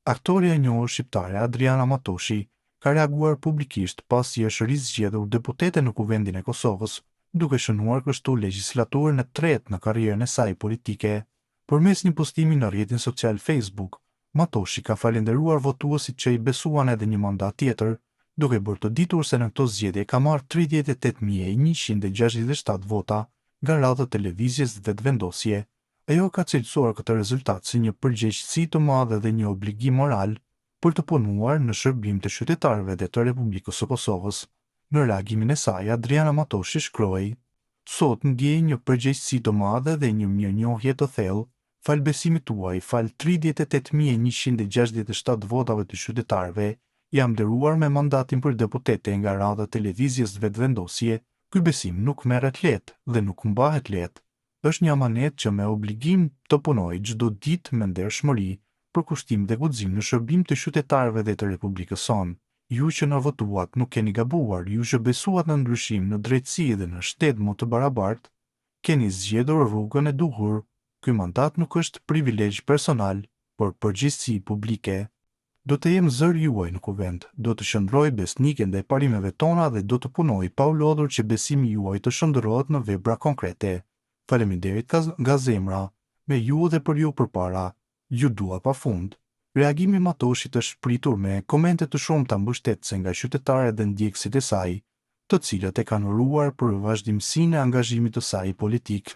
Aktoria e njohur shqiptare Adriana Matoshi ka reaguar publikisht pasi është rizgjedhur deputete në Kuvendin e Kosovës, duke shënuar kështu legjislaturën e tretë në karrierën e saj politike. Përmes një postimi në rrjetin social Facebook, Matoshi ka falenderuar votuesit që i besuan edhe një mandat tjetër, duke bërë të ditur se në këto zgjedhje ka marrë 38.167 vota nga radhët televizjes vetëvendosje. Ajo ka cilësuar këtë rezultat si një përgjegjësi të madhe dhe një obligim moral për të punuar në shërbim të qytetarëve dhe të Republikës së Kosovës. Në reagimin e saj, Adriana Matoshi shkroi: "Sot ndjej një përgjegjësi të madhe dhe një mirënjohje të thellë, fal besimit tuaj, fal 38.167 votave të qytetarëve, jam nderuar me mandatin për deputete nga radha televizjes vetëvendosje. Ky besim nuk merret lehtë dhe nuk mbahet lehtë. Është një amanet që me obligim të punoj çdo ditë me ndershmëri, për kushtim dhe guxim në shërbim të qytetarëve dhe të Republikës sonë. Ju që na votuat nuk keni gabuar, ju që besuat në ndryshim, në drejtësi dhe në shtetë më të barabartë, keni zgjedhur rrugën e duhur. Ky mandat nuk është privilegj personal, por përgjegjësi publike. Do të jem zëri juaj në kuvend, do të qëndroj besnike ndaj parimeve tona dhe do të punoj pa u lodhur që besimi juaj të shndërrohet në vepra konkrete. Faleminderit nga zemra, me ju dhe për ju përpara, ju dua pafund." Reagimi i Matoshit është shpritur me komente të shumta mbështetëse nga qytetarët dhe ndjekësit e saj, të cilët e kanë uruar për vazhdimsinë e angazhimit të saj politik.